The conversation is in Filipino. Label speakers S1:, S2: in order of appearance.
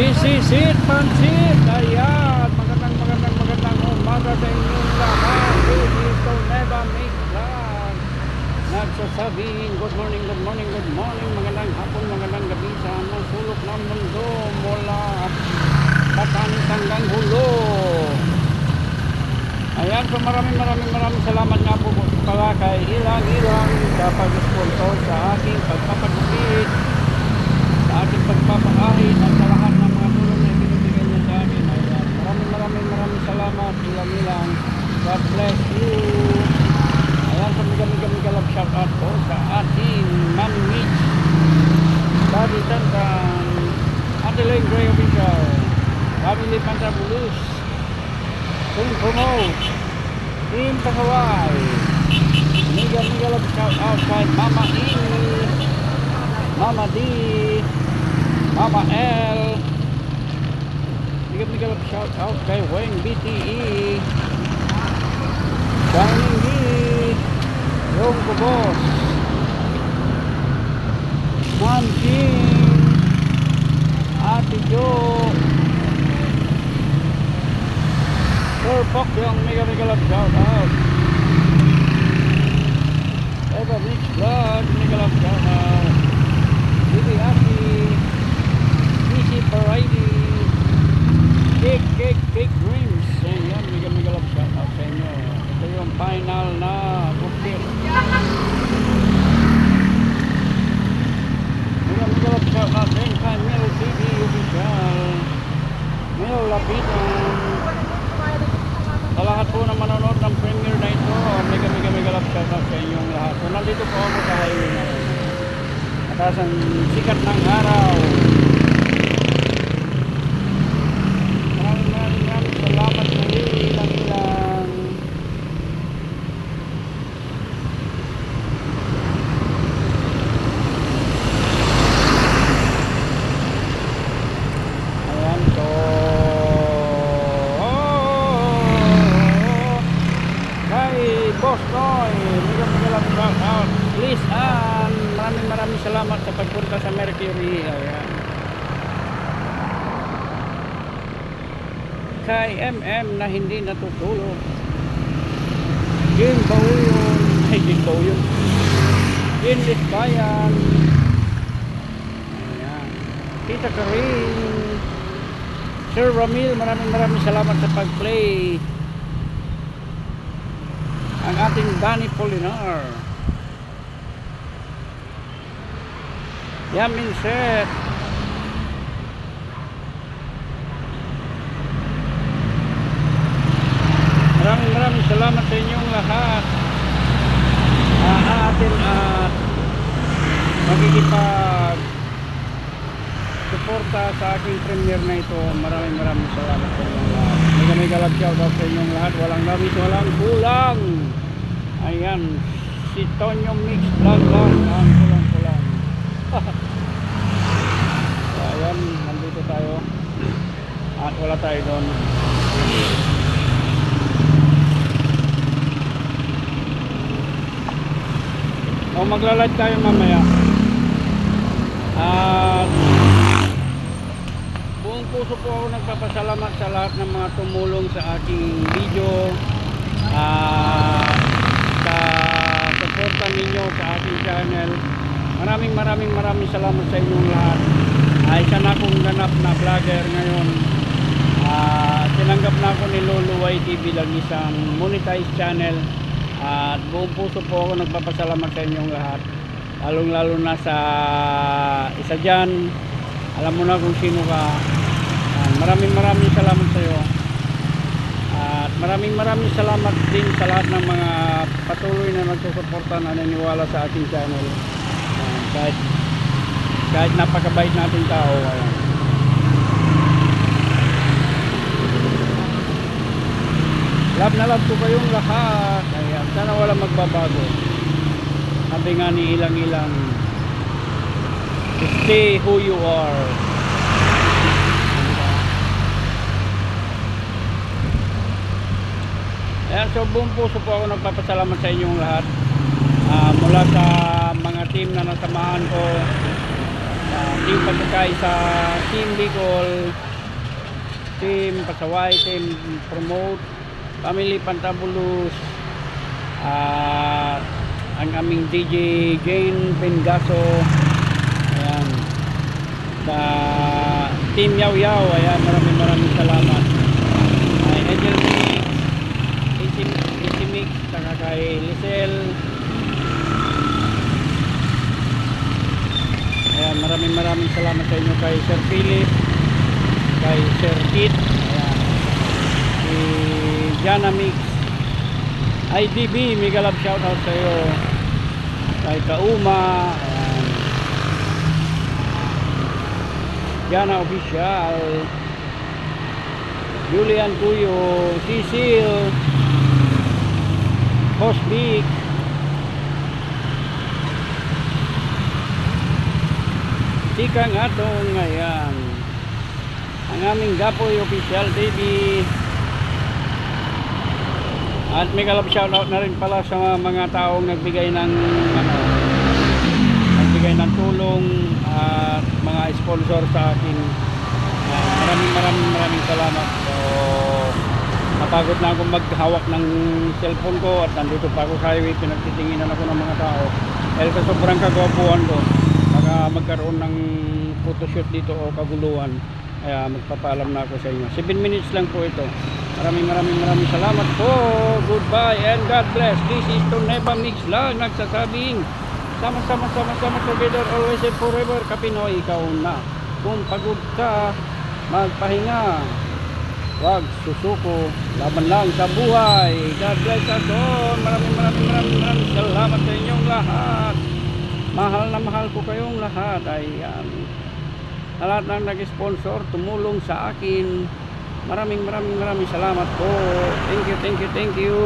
S1: Sisisit Pansit. Ayan, magandang umaga sa inyong lahat. Dito Never Make Plan nagsasabing good morning, magandang hapon, magandang gabi sa anong sulok ng mundo mula Batanes hanggang Hulo. Ayan, so maraming salamat nga po pala kay Ilang sa pag-sponsor sa aking pagpapagupit, sa aking pagpapaahit at sa lahat ng mga tulong na binibigay niya sa akin. Ayan, maraming salamat Ilang. God bless you. Ayan, so mega love shout out po sa ating Ma'am Mitch, Daddy Tantan, Adeline Gray Official, Family Pantabulus, Team Promote, Team Pakaway. Mega love shout out kay Mama E, Mama D, Mama L. Mega love shout out kay Weng BTE, Shining D, Yung Kubos, Ma'am Jean, Ate Jo, Sir Pok yung mega love shout out. Eva Mix Vlog, mega love shout out. Bibi Aki, Easy Variety, Cake Dreams. Ayan, mega love shout out sa inyo. Ito yung final na bukit. Mega love shout out din kay Mel TV Official, Mel Lapitan. Sa lahat po na manonood ng premiere na ito, mega love shout out sa inyong lahat. So nandito po ako sa highway na rin. Mataas ang sikat ng araw. Maraming salamat muli Ilang. Ayan, so Boss Noy, mega love shout out. Please, maraming salamat sa pagpunta sa Mercury. Ayan. Kay MM na hindi natutulog. Jim Bauyon. Jim Disbayan. Ayan. Tita Karin. Sir Ramil, maraming salamat sa pag-play. Ang ating Danny Polinar, Yamin Set, maraming salamat sa inyong lahat. Atin at magigipag suporta sa aking premiere na ito. Maraming salamat sa inyong lahat. Mega love shout out sa inyong lahat. Walang gamit, walang kulang. Ayan, si Tonyo Mix Vlog lang ang kulang. So, ayan, nandito tayo at wala tayo doon. O magla-live tayo mamaya. At buong puso po ako nagpapasalamat sa lahat ng mga tumulong sa aking video, sa suporta ninyo sa aking channel. Maraming salamat sa inyong lahat. Isa na akong ganap na vlogger ngayon. Tinanggap na ako ni Lolo YT bilang isang monetized channel. At buong puso po ako nagpapasalamat sa inyong lahat, lalong-lalo na sa isa dyan. Alam mo na kung sino ka. Maraming salamat sa iyo. At maraming salamat din sa lahat ng mga patuloy na nagsusuporta na naniniwala sa ating channel. Kahit napakabait nating tao. Love na love ko kayong lahat. Ayan, sana wala magbabago. Sabi nga ni Ilang, stay who you are. Ayan, so buong puso po ako nagpapasalamat sa inyong lahat. Mula sa mga team na nasamahan ko, Team Pagkakay sa Team Bicol, Team Pasaway, Team Promote, Family Pantabulus, ang aming DJ Jane Pengaso, ayan, sa Team Yaw Yaw, ayan, maraming salamat. Ay Angel Mix, Easy Mix, saka kay Lisel, ayan, maraming salamat sa inyo, kay Sir Philip, kay Sir Kit, ayan, si Jana Mix, IDB, mega love shoutout sa iyo, kay Kauma, ayan, Jana Official, Julian Cuyo, Cecil, Cosmic, Tikang Atong, ayan, ang aming Gapoy Official TV, at mega love shoutout na rin pala sa mga taong nagbigay ng tulong at mga sponsor sa akin. Maraming salamat. So napagod na akong maghawak ng cellphone ko at nandito pa ako sa highway, pinagtitinginan ako ng mga tao dahil sa sobrang kagwapuan ko, baka magkaroon ng photoshoot dito o kaguluhan, kaya magpapaalam na ako sa inyo. 7 minutes lang po ito. Maraming salamat po. Goodbye and God bless. This is Toneba Mix lang nagsasabing sama-sama together always and forever. Kapinoy, ikaw na. Kung pagod ka, magpahinga, wag susuko, laban lang sa buhay. God bless us all. Maraming salamat sa inyong lahat. Mahal na mahal ko kayong lahat. Ayan, lahat ng nag-sponsor, tumulong sa akin, maraming salamat po. Thank you.